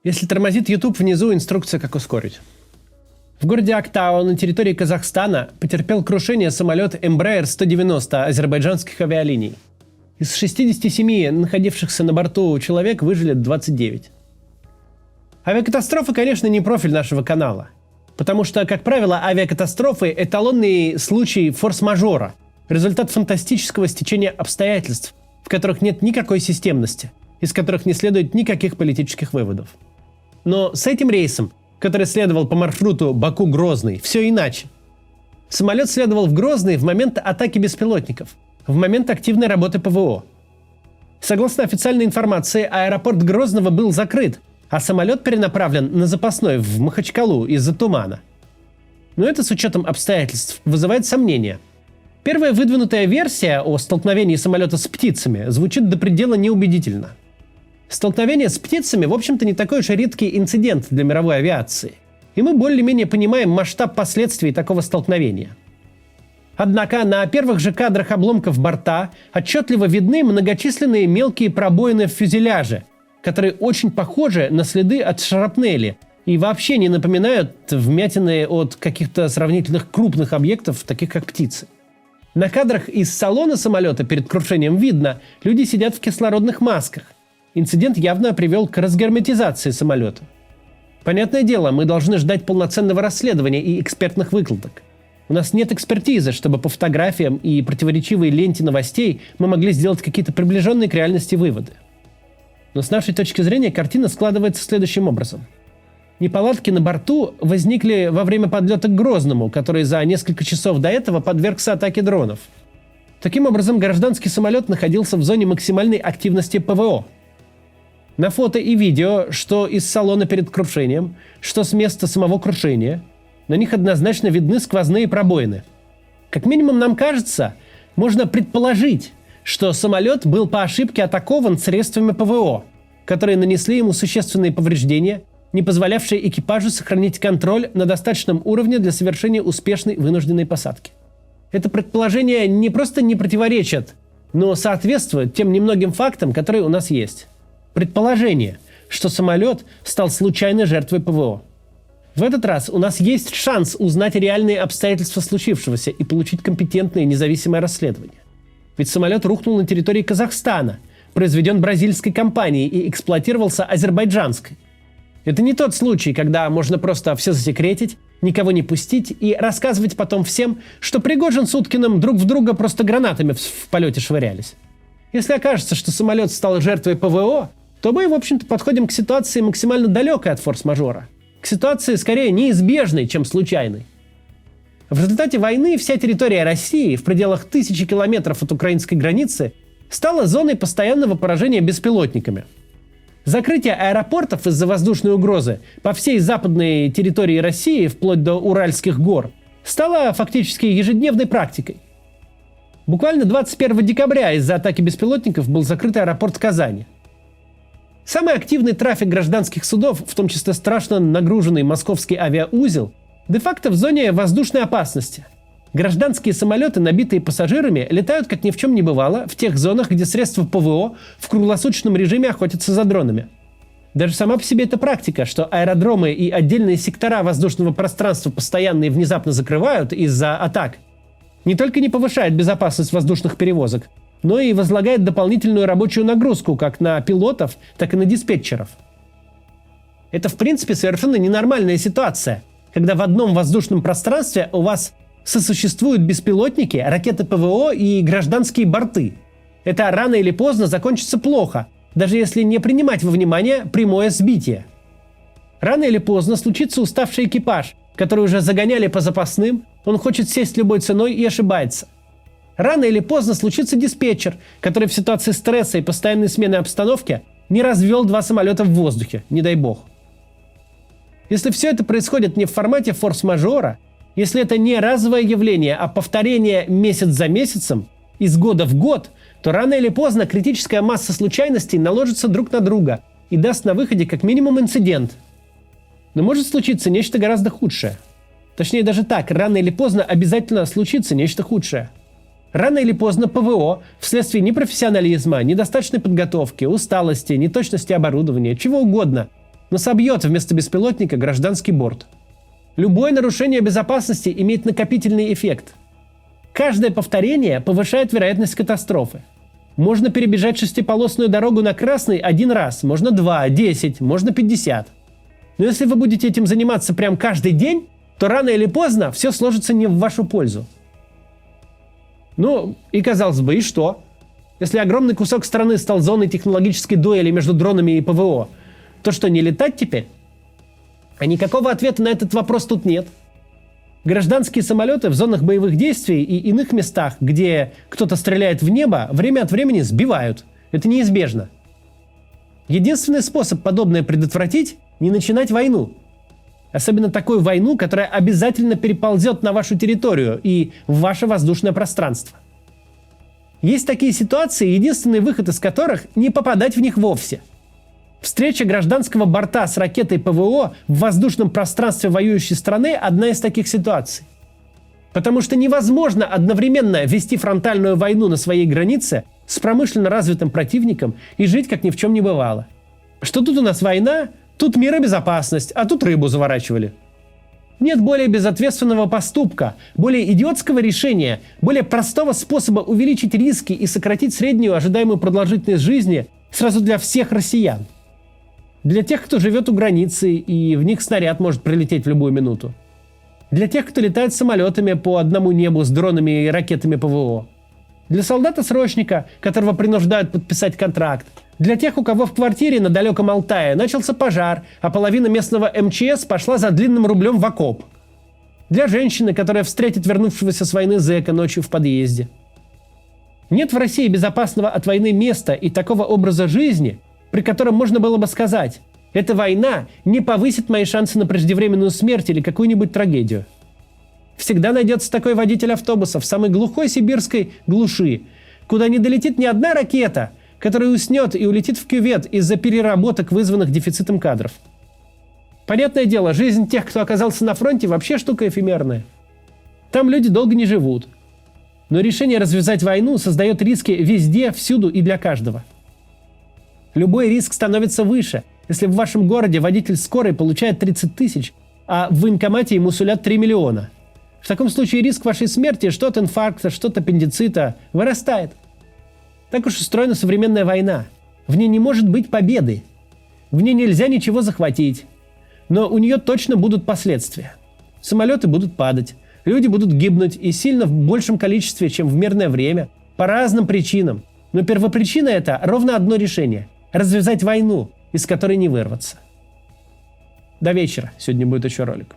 Если тормозит YouTube, внизу инструкция, как ускорить. В городе Актау на территории Казахстана потерпел крушение самолет Embraer 190 азербайджанских авиалиний. Из 67 находившихся на борту человек выжили 29. Авиакатастрофы, конечно, не профиль нашего канала. Потому что, как правило, авиакатастрофы – эталонный случай форс-мажора, результат фантастического стечения обстоятельств, в которых нет никакой системности, из которых не следует никаких политических выводов. Но с этим рейсом, который следовал по маршруту Баку-Грозный, все иначе. Самолет следовал в Грозный в момент атаки беспилотников, в момент активной работы ПВО. Согласно официальной информации, аэропорт Грозного был закрыт, а самолет перенаправлен на запасной в Махачкалу из-за тумана. Но это с учетом обстоятельств вызывает сомнения. Первая выдвинутая версия о столкновении самолета с птицами звучит до предела неубедительно. Столкновение с птицами, в общем-то, не такой уж и редкий инцидент для мировой авиации, и мы более-менее понимаем масштаб последствий такого столкновения. Однако на первых же кадрах обломков борта отчетливо видны многочисленные мелкие пробоины в фюзеляже, которые очень похожи на следы от шрапнели и вообще не напоминают вмятины от каких-то сравнительных крупных объектов, таких как птицы. На кадрах из салона самолета перед крушением видно, люди сидят в кислородных масках. Инцидент явно привел к разгерметизации самолета. Понятное дело, мы должны ждать полноценного расследования и экспертных выкладок. У нас нет экспертизы, чтобы по фотографиям и противоречивой ленте новостей мы могли сделать какие-то приближенные к реальности выводы. Но с нашей точки зрения картина складывается следующим образом. Неполадки на борту возникли во время подлета к Грозному, который за несколько часов до этого подвергся атаке дронов. Таким образом, гражданский самолет находился в зоне максимальной активности ПВО. На фото и видео, что из салона перед крушением, что с места самого крушения, на них однозначно видны сквозные пробоины. Как минимум, нам кажется, можно предположить, что самолет был по ошибке атакован средствами ПВО, которые нанесли ему существенные повреждения, не позволявшие экипажу сохранить контроль на достаточном уровне для совершения успешной вынужденной посадки. Это предположение не просто не противоречит, но соответствует тем немногим фактам, которые у нас есть. Предположение, что самолет стал случайной жертвой ПВО. В этот раз у нас есть шанс узнать реальные обстоятельства случившегося и получить компетентное независимое расследование. Ведь самолет рухнул на территории Казахстана, произведен бразильской компанией и эксплуатировался азербайджанской. Это не тот случай, когда можно просто все засекретить, никого не пустить и рассказывать потом всем, что Пригожин с Уткиным друг в друга просто гранатами в полете швырялись. Если окажется, что самолет стал жертвой ПВО, то мы, в общем-то, подходим к ситуации максимально далекой от форс-мажора. К ситуации скорее неизбежной, чем случайной. В результате войны вся территория России в пределах 1000 километров от украинской границы стала зоной постоянного поражения беспилотниками. Закрытие аэропортов из-за воздушной угрозы по всей западной территории России, вплоть до Уральских гор, стало фактически ежедневной практикой. Буквально 21 декабря из-за атаки беспилотников был закрыт аэропорт Казани. Самый активный трафик гражданских судов, в том числе страшно нагруженный московский авиаузел, де-факто в зоне воздушной опасности. Гражданские самолеты, набитые пассажирами, летают как ни в чем не бывало в тех зонах, где средства ПВО в круглосуточном режиме охотятся за дронами. Даже сама по себе эта практика, что аэродромы и отдельные сектора воздушного пространства постоянно и внезапно закрывают из-за атак, не только не повышает безопасность воздушных перевозок, но и возлагает дополнительную рабочую нагрузку как на пилотов, так и на диспетчеров. Это, в принципе, совершенно ненормальная ситуация, когда в одном воздушном пространстве у вас сосуществуют беспилотники, ракеты ПВО и гражданские борты. Это рано или поздно закончится плохо, даже если не принимать во внимание прямое сбитие. Рано или поздно случится уставший экипаж, который уже загоняли по запасным, он хочет сесть любой ценой и ошибается. Рано или поздно случится диспетчер, который в ситуации стресса и постоянной смены обстановки не развел 2 самолета в воздухе, не дай бог. Если все это происходит не в формате форс-мажора, если это не разовое явление, а повторение месяц за месяцем, из года в год, то рано или поздно критическая масса случайностей наложится друг на друга и даст на выходе как минимум инцидент. Но может случиться нечто гораздо худшее. Точнее даже так, рано или поздно обязательно случится нечто худшее. Рано или поздно ПВО вследствие непрофессионализма, недостаточной подготовки, усталости, неточности оборудования, чего угодно, но собьет вместо беспилотника гражданский борт. Любое нарушение безопасности имеет накопительный эффект. Каждое повторение повышает вероятность катастрофы. Можно перебежать шестиполосную дорогу на красный один раз, можно 2, 10, можно 50. Но если вы будете этим заниматься прям каждый день, то рано или поздно все сложится не в вашу пользу. Ну, и казалось бы, и что? Если огромный кусок страны стал зоной технологической дуэли между дронами и ПВО, то что, не летать теперь? А никакого ответа на этот вопрос тут нет. Гражданские самолеты в зонах боевых действий и иных местах, где кто-то стреляет в небо, время от времени сбивают. Это неизбежно. Единственный способ подобное предотвратить – не начинать войну. Особенно такую войну, которая обязательно переползет на вашу территорию и в ваше воздушное пространство. Есть такие ситуации, единственный выход из которых – не попадать в них вовсе. Встреча гражданского борта с ракетой ПВО в воздушном пространстве воюющей страны – одна из таких ситуаций. Потому что невозможно одновременно вести фронтальную войну на своей границе с промышленно развитым противником и жить, как ни в чем не бывало. Что тут у нас война, тут мир и безопасность, а тут рыбу заворачивали. Нет более безответственного поступка, более идиотского решения, более простого способа увеличить риски и сократить среднюю ожидаемую продолжительность жизни сразу для всех россиян. Для тех, кто живет у границы, и в них снаряд может прилететь в любую минуту. Для тех, кто летает самолетами по одному небу с дронами и ракетами ПВО. Для солдата-срочника, которого принуждают подписать контракт. Для тех, у кого в квартире на далеком Алтае начался пожар, а половина местного МЧС пошла за длинным рублем в окоп. Для женщины, которая встретит вернувшегося с войны зэка ночью в подъезде. Нет в России безопасного от войны места и такого образа жизни, при котором можно было бы сказать: эта война не повысит мои шансы на преждевременную смерть или какую-нибудь трагедию. Всегда найдется такой водитель автобуса в самой глухой сибирской глуши, куда не долетит ни одна ракета, который уснет и улетит в кювет из-за переработок, вызванных дефицитом кадров. Понятное дело, жизнь тех, кто оказался на фронте, вообще штука эфемерная. Там люди долго не живут. Но решение развязать войну создает риски везде, всюду и для каждого. Любой риск становится выше, если в вашем городе водитель скорой получает 30 тысяч, а в военкомате ему сулят 3 миллиона. В таком случае риск вашей смерти, что от инфаркта, что от аппендицита, вырастает. Так уж устроена современная война. В ней не может быть победы. В ней нельзя ничего захватить. Но у нее точно будут последствия. Самолеты будут падать, люди будут гибнуть и сильно в большем количестве, чем в мирное время, по разным причинам. Но первопричина – это ровно одно решение – развязать войну, из которой не вырваться. До вечера. Сегодня будет еще ролик.